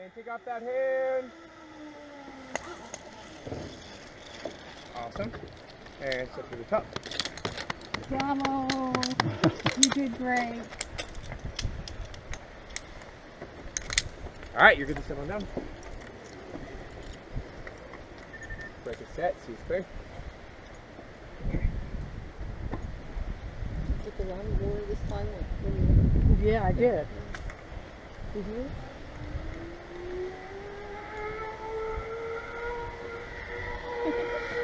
And take off that hand. Awesome. And step to the top. Bravo! You did great. All right, you're good to sit on down. Break a set, see clear. Took a lot more this time when you Yeah, I did.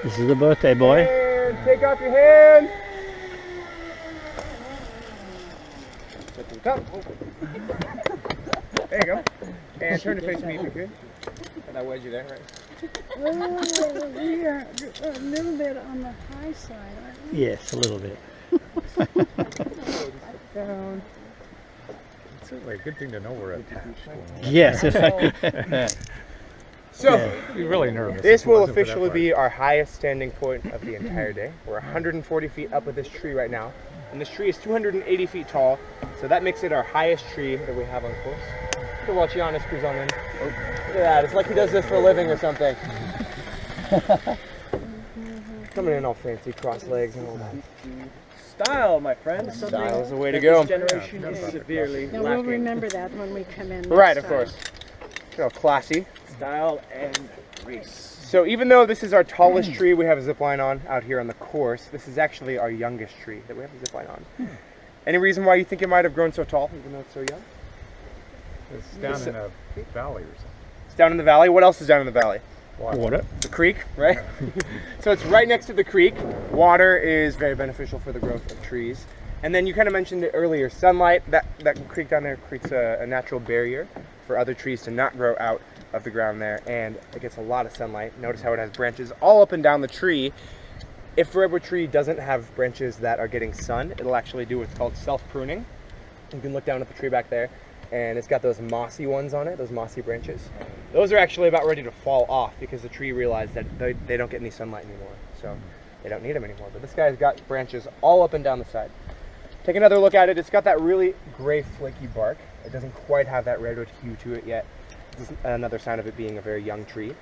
This is the birthday boy. And take off your hand. Sit to the top. There you go. And turn to face me if you could. And I wedge you there, right? We are a little bit on the high side, aren't we? Yes, a little bit. Down. It's certainly a good thing to know we're attached. Yes. So, I'd be really nervous. this if it will wasn't for that officially part. be our highest standing point of the entire day. We're 140 feet up with this tree right now. And this tree is 280 feet tall. So that makes it our highest tree that we have on course. You can watch Giannis cruise on in. Oh, look at that. It's like he does this for a living or something. Coming in all fancy, cross legs and all that. Style, my friend. Style is the way to This go. generation is severely Now we'll lacking. remember that when we come in. Right, next of course. time. So classy. Style and grace. So even though this is our tallest tree we have a zip line on out here on the course, this is actually our youngest tree that we have a zip line on. Any reason why you think it might have grown so tall, even though it's so young? It's down in a valley or something. It's down in the valley. What else is down in the valley? Water. The creek, right? So it's right next to the creek. Water is very beneficial for the growth of trees. And then you kind of mentioned it earlier, sunlight, that creek down there creates a natural barrier for other trees to not grow out of the ground there, and it gets a lot of sunlight. Notice how it has branches all up and down the tree. If a redwood tree doesn't have branches that are getting sun, it'll actually do what's called self-pruning. You can look down at the tree back there, and it's got those mossy ones on it, those mossy branches. Those are actually about ready to fall off because the tree realized that they don't get any sunlight anymore, so they don't need them anymore. But this guy's got branches all up and down the side. Take another look at it. It's got that really gray flaky bark. It doesn't quite have that redwood hue to it yet. This is another sign of it being a very young tree.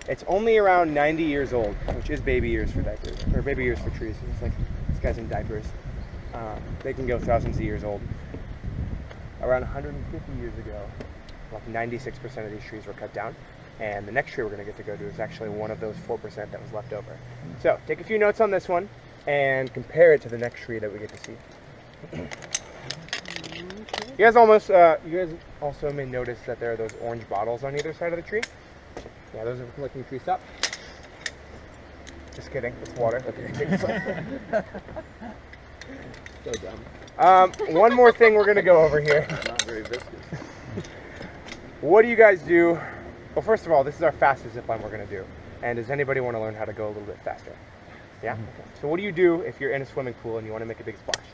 It's only around 90 years old, which is baby years for diapers, or baby years for trees. It's like this guy's in diapers. They can go thousands of years old. Around 150 years ago, like 96% of these trees were cut down, and the next tree we're going to get to go to is actually one of those 4% that was left over. So take a few notes on this one and compare it to the next tree that we get to see. You guys also may notice that there are those orange bottles on either side of the tree. Yeah, those are for collecting tree sap. Just kidding, it's water. So dumb. One more thing we're gonna go over here. Not very viscous. What do you guys do? Well, first of all, this is our fastest zip line we're gonna do. And does anybody want to learn how to go a little bit faster? Yeah? Okay. So what do you do if you're in a swimming pool and you want to make a big splash?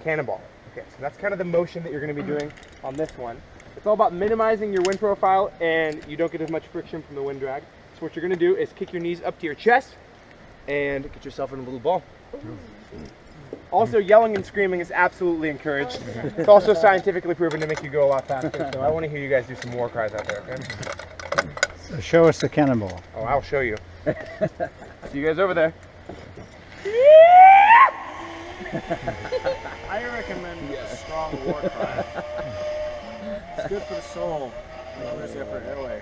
Cannonball. Okay, so that's kind of the motion that you're going to be doing on this one. It's all about minimizing your wind profile and you don't get as much friction from the wind drag. So what you're going to do is kick your knees up to your chest and get yourself in a little ball. Also, yelling and screaming is absolutely encouraged. It's also scientifically proven to make you go a lot faster. So I want to hear you guys do some war cries out there, okay? So show us the cannonball. Oh, I'll show you. See you guys over there. I recommend a strong war cry. It's good for the soul. Clears the upper airway.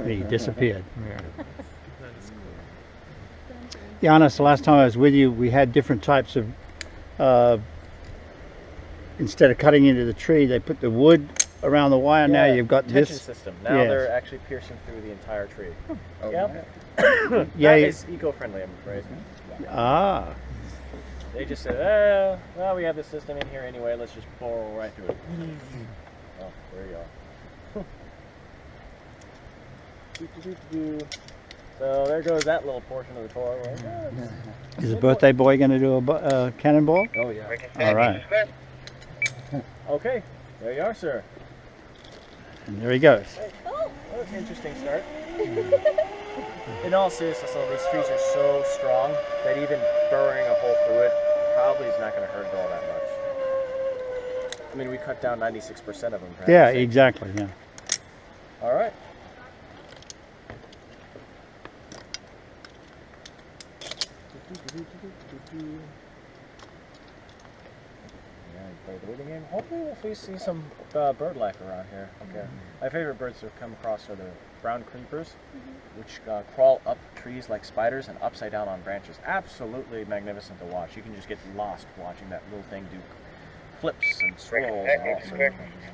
He disappeared. Giannis, the last time I was with you, we had different types of, instead of cutting into the tree, they put the wood around the wire. Now you've got tension this system. Now yes. they're actually piercing through the entire tree. Oh, Yep. Yeah, That is eco-friendly, I'm afraid. Ah, They just said, well, we have this system in here anyway, let's just bore right through it. Oh, there you are. So there goes that little portion of the tour. is the birthday boy going to do a cannonball? Oh, yeah. All right. Okay, there you are, sir. And there he goes. Well, that's an interesting start. In all seriousness, though, these trees are so strong that even burrowing a hole through it probably is not going to hurt it all that much. I mean, we cut down 96% of them. Yeah, exactly. Yeah. All right. Yeah, you play the waiting game. Hopefully, if we see some bird life around here. Okay. My favorite birds to come across are the brown creepers, which crawl up trees like spiders and upside down on branches. Absolutely magnificent to watch. You can just get lost watching that little thing do flips and swirls and all sorts of things.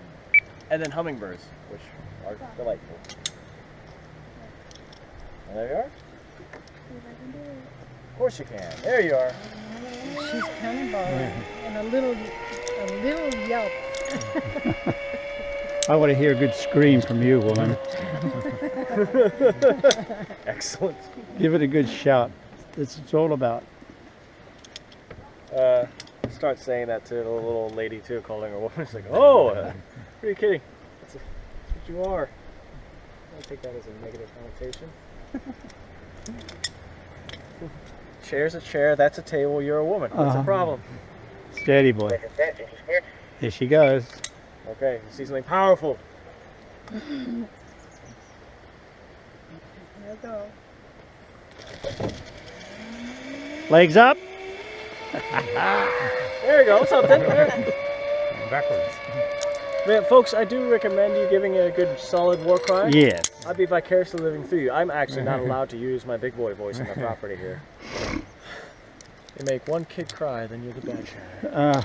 And then hummingbirds, which are delightful. And there you are. Of course you can. There you are. She's cannonballing and a little yelp. I want to hear a good scream from you, woman. Excellent. Give it a good shout. That's what it's all about. Start saying that to the little old lady too, calling her woman. It's like, oh, what are you kidding? That's what you are. I take that as a negative connotation. Chair's a chair, that's a table, you're a woman. What's the problem? Steady, boy. Here she goes. Okay, you see something powerful. There you go. Legs up. There you go, something. Backwards. Man, folks, I do recommend you giving it a good solid war cry. Yes. I'd be vicariously living through you. I'm actually not allowed to use my big boy voice on the property here. You make one kid cry, then you're the bad guy.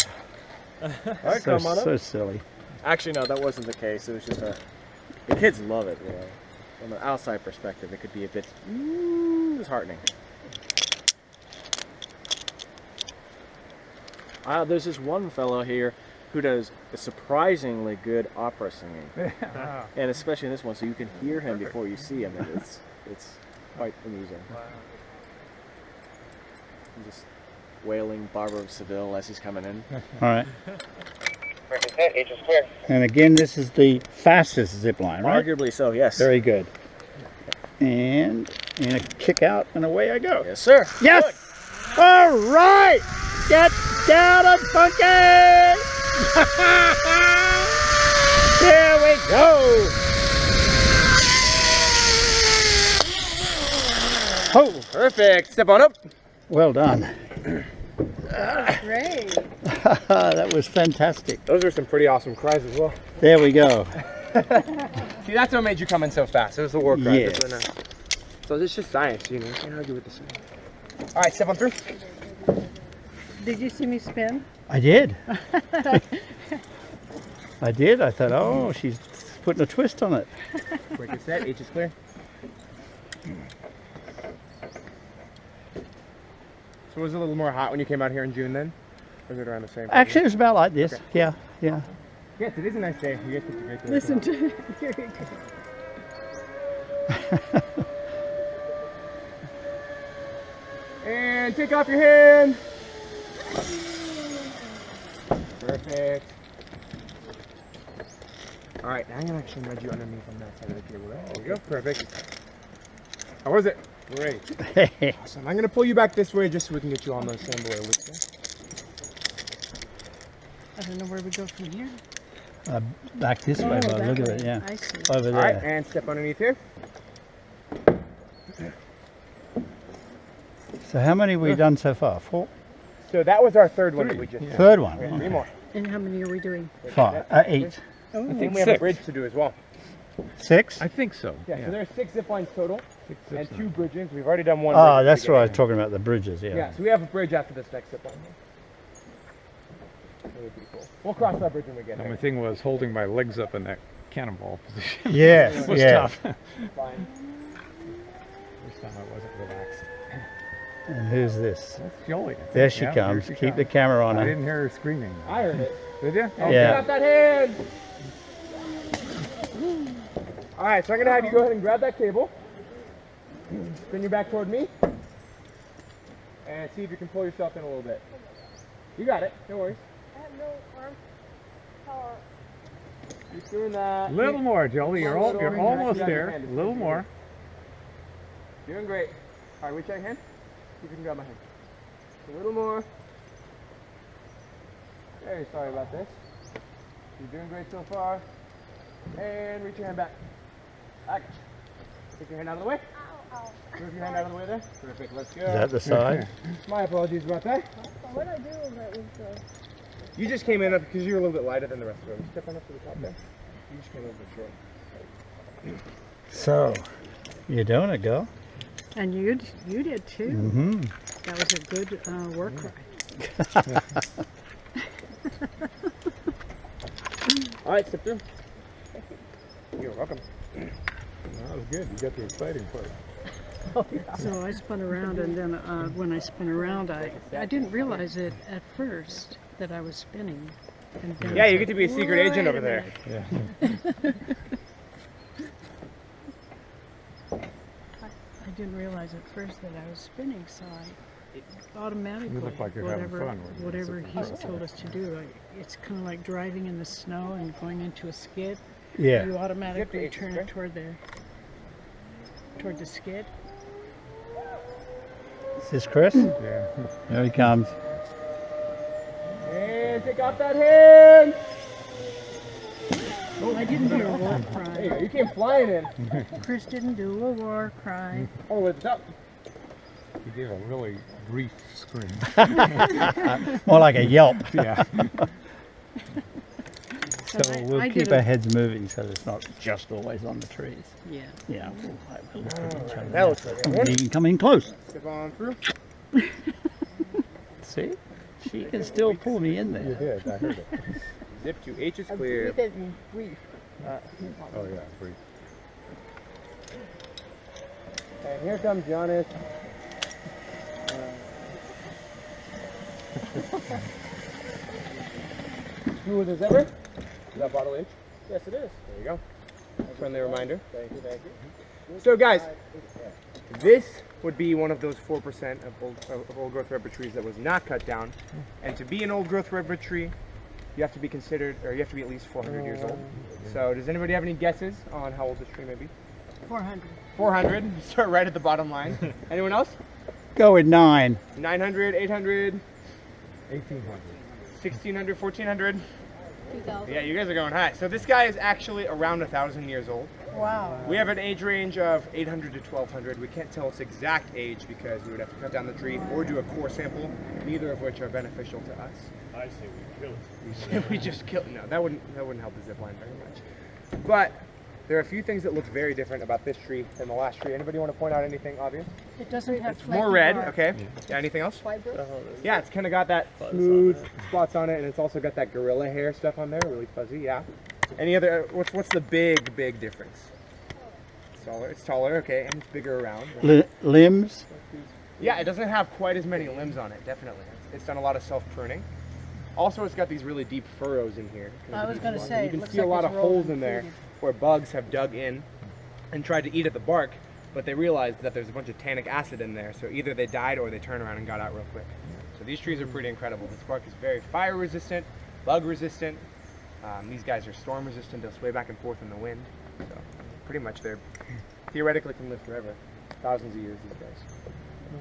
All right, come on up. So silly. Actually, no, that wasn't the case. It was just the kids love it. You know, from an outside perspective, it could be a bit disheartening. There's this one fellow here who does a surprisingly good opera singing, and especially in this one, so you can hear him before you see him, and it's quite amusing. I'm just wailing Barber of Seville as he's coming in. All right. And again, this is the fastest zip line, right? Arguably so, yes. Very good. And a kick out, and away I go. Yes, sir. Yes! Good. All right! Get down and funky! Here we go! Oh! Perfect. Step on up. Well done. Great. That was fantastic. Those are some pretty awesome cries as well. There we go. See, that's what made you come in so fast. It was the war cry. Yes. So it's just science, you know. You can't argue with the science. All right, step on through. Did you see me spin? I did. I did. I thought, oh, she's putting a twist on it. Quick and set. H is clear. So was it a little more hot when you came out here in June then? Or was it around the same time? Actually, it was about like this. Okay. Yeah, yeah. Yes, it is a nice day. You guys picked a great day. Listen to here you go. And take off your hand. Perfect. All right, now I'm gonna actually nudge you underneath on that side of the table. There we go. Perfect. How was it? Great. Awesome. I'm gonna pull you back this way just so we can get you on those same below loops. I don't know where we go from here. Back this way, Oh, but that look at way. it, yeah. I see. Over All there. right, and step underneath here. So how many have we done so far? 4? So that was our third one that we just did. Third one. Okay, 3 more. And how many are we doing? 5. 8. Oh, I think we have a bridge to do as well. 6? I think so. Yeah, so there's 6 zip lines total 6 and zips 2 now. bridges. We've already done 1 Oh, bridge that's to what I get was talking about, the bridges, yeah. Yeah, so we have a bridge after this next zip line. That would be cool. We'll cross that bridge when we get And there. my thing was holding my legs up in that cannonball position. Yes, was yeah. tough. Fine. This time I wasn't relaxed. And who's this? That's Jolie. There she Yeah, comes. here she Keep the comes. camera on I her. didn't hear her screaming. I heard it. Did you? Oh, Yeah. Get out that hand! All right, so I'm gonna have you go ahead and grab that cable. Spin your back toward me. And see if you can pull yourself in a little bit. You got it, no worries. I have no arm power. Keep doing that. A little more, Jolie. You're Little more. almost Grab your there. hand. A little more. Doing great. All right, reach out your hand. See if you can grab my hand. A little more. Very sorry about this. You're doing great so far. And reach your hand back. Back. Take your hand out of the way. Move your hand out of the way there. Perfect. Let's go. Is that the side? My apologies about that. What I do with it was You just came in up because you're a little bit lighter than the rest of them. Step on up to the top there. You just came over short. So, you're doing it, girl. And you did too. Mm-hmm. That was a good work ride. All right, step through. You're welcome. That was good. You got the exciting part. So I spun around, and then when I spun around, I didn't realize it at first that I was spinning. And then Yeah, I you was get to be a like, secret agent "Wait over a there. minute." Yeah. I didn't realize at first that I was spinning, so I automatically, You look like you're having fun with it. whatever he's told us to do, it's kind of like driving in the snow and going into a skid. Yeah. You automatically Skip the turn H, it toward the skid. Is this Chris? Yeah. There he comes. And take off that hand. I didn't do a war There you cry. go. You came flying in. Chris didn't do a war cry. All the way to the top. You gave a really brief scream. More like a yelp. Yeah. So So we'll keep our heads moving so it's not just always on the trees. Yeah. Yeah. We'll look at each other. That looks like And it. you can come in close. Step on through. See? She can still pull me in You there. did. I heard it. Zip to H is clear. brief. Oh yeah, brief. And here comes Giannis. Smooth as ever. Is that bottle H? Yes, it is. There you go. Friendly reminder. Thank you, thank you. So guys, this would be one of those 4% of old growth redwood trees that was not cut down. And to be an old growth redwood tree, you have to be considered, or you have to be at least 400 years old. So does anybody have any guesses on how old this tree may be? 400. 400, start right at the bottom line. Anyone else? Go with 9. 900, 800, 1800. 1600, 1400. 2000. Yeah, you guys are going high. So this guy is actually around 1,000 years old. Wow. We have an age range of 800 to 1200. We can't tell its exact age because we would have to cut down the tree or do a core sample, neither of which are beneficial to us. I say we kill it. We just kill. No, that wouldn't help the zip line very much. But there are a few things that look very different about this tree than the last tree. Anybody want to point out anything obvious? It doesn't have More flaky red. bark. Okay. Yeah. Anything else? Fibrous. Yeah, it's kind of got that smooth spots on it, and it's also got that gorilla hair stuff on there, really fuzzy. Yeah. Any other? What's the big difference? It's taller. It's taller. Okay, and it's bigger around. Limbs? Yeah, it doesn't have quite as many limbs on it. Definitely, it's done a lot of self pruning. Also, it's got these really deep furrows in here. I was going to say, You it can looks see a like lot it's of holes rolled in there and where bugs have dug in and tried to eat at the bark, but they realized that there's a bunch of tannic acid in there, so either they died or they turned around and got out real quick. So these trees are pretty incredible. This bark is very fire resistant, bug resistant. These guys are storm resistant. They'll sway back and forth in the wind. So pretty much they're theoretically can live forever, thousands of years. These guys.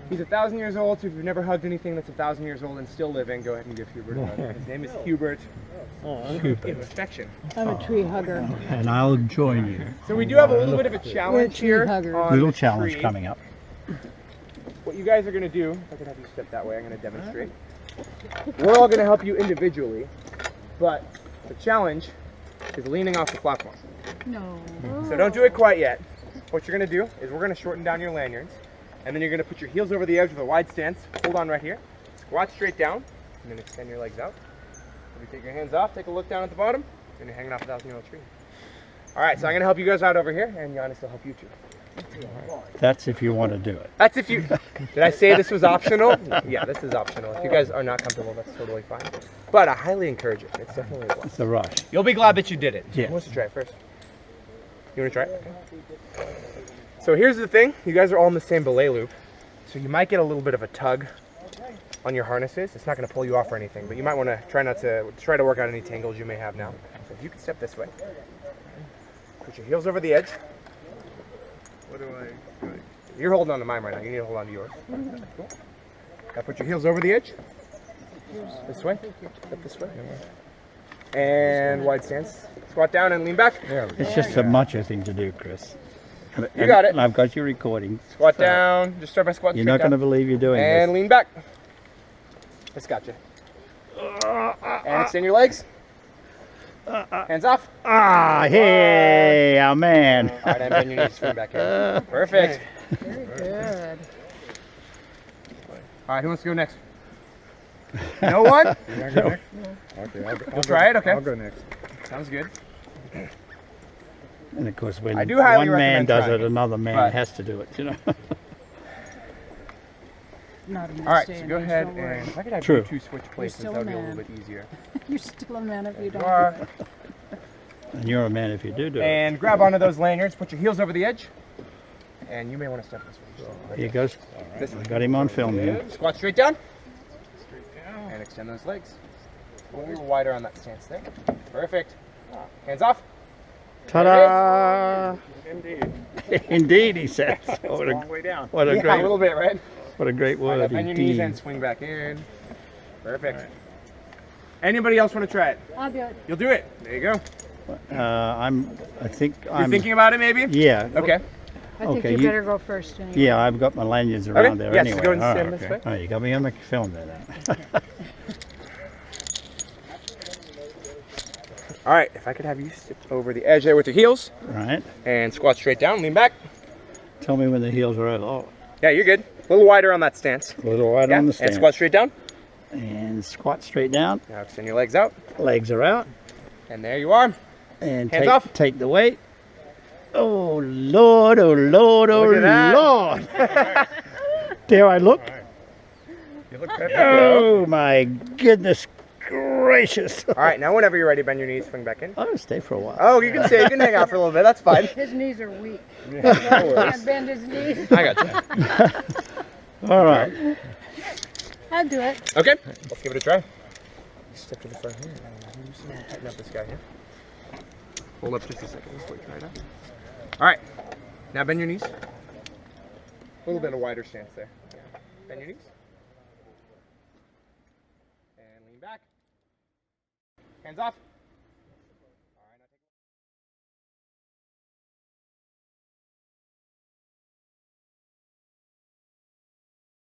He's 1,000 years old, so if you've never hugged anything that's 1,000 years old and still living, go ahead and give Hubert a hug. His name is Hubert. In affection. I'm a tree hugger. And I'll join you. So we do have a little bit of a challenge tree here. huggers. on Little the challenge tree. coming up. What you guys are going to do, if I can have you step that way, I'm going to demonstrate. We're all going to help you individually, but the challenge is leaning off the platform. No. So don't do it quite yet. What you're going to do is we're going to shorten down your lanyards, and then you're going to put your heels over the edge with a wide stance. Hold on right here. Squat straight down, and then extend your legs out. If you take your hands off, take a look down at the bottom, and you're hanging off a 1,000-year-old tree. All right, so I'm going to help you guys out over here, and Giannis will help you too. That's if you want to do it. That's if you... Did I say this was optional? Yeah, this is optional. If you guys are not comfortable, that's totally fine. But I highly encourage it. It's definitely a plus. It's a rush. You'll be glad that you did it. Yeah. Who wants to try it first? You want to try it? Okay. So here's the thing. You guys are all in the same belay loop. So you might get a little bit of a tug on your harnesses. It's not going to pull you off or anything, but you might want to try to work out any tangles you may have now. So if you can step this way. Put your heels over the edge. What do I... You're holding on to mine right now. You need to hold on to yours. Cool. Now put your heels over the edge. This way. Step this way. And wide stance. Squat down and lean back. There we go. It's just a macho thing to do, Chris. You got it. And I've got your recording. Squat down. Just start by squatting You're straight not going to down. believe you're doing And this. lean back. It's got you. And extend your legs. Hands off. Ah, hey, our man. All right, and bend your knees, swing back in. Perfect. Very good. All right, who wants to go next? No one? You wanna go next? Okay, I'll try it? Okay. I'll go next. Sounds good. And of course, when I do highly one man recommend does trying it, another man but- has to do it, you know. Not in this All right, day so and go age, ahead don't worry. and if I could have True. you two switch places, still that would a be a little man. bit easier. You're still a man if you You don't. are. And you're a man if you do it. And grab onto those lanyards, put your heels over the edge, and you may want to step this way. Here goes. This I way. got him on film here. Squat straight down. And extend those legs. A little wider on that stance there. Perfect. Hands off. Ta-da! Indeed. Indeed, he says. What Long a, way down. what a Yeah, a great, little bit, right? what a great All right, word, bend your knees and indeed. swing back in. Perfect. Anybody else want to try it? I'll do it. You'll do it. There you go. I think You're I'm. thinking about it, maybe? Yeah. Okay. I think Okay, you you- better go first anyway. Yeah, I've got my lanyards around there yes, anyway. go and Oh, stand this okay. way. Oh, you got me on the film there then. All right. If I could have you step over the edge there with your heels Right. and squat straight down, lean back. Tell me when the heels are over. Oh, Yeah, you're good. A little wider on that stance. a little wide Yeah. on the And stance. squat straight down. And squat straight down. Now extend your legs out. Legs are out. And there you are. And Hands take, off. take the weight. Oh Lord, oh Lord, oh Look at Lord. There I look. You look better. Oh my goodness gracious. All right. Now, whenever you're ready, bend your knees, swing back in. I'm gonna stay for a while. Oh, you can stay. You can hang out for a little bit. That's fine. His knees are weak. No worries. Can't bend his knees. I got you. All right. I'll do it. Okay. Let's give it a try. Step to the front here. Tighten up this guy here. Hold up just a second before you try it out. All right. Now bend your knees. A little bit of wider stance there. Bend your knees. And lean back. Hands off.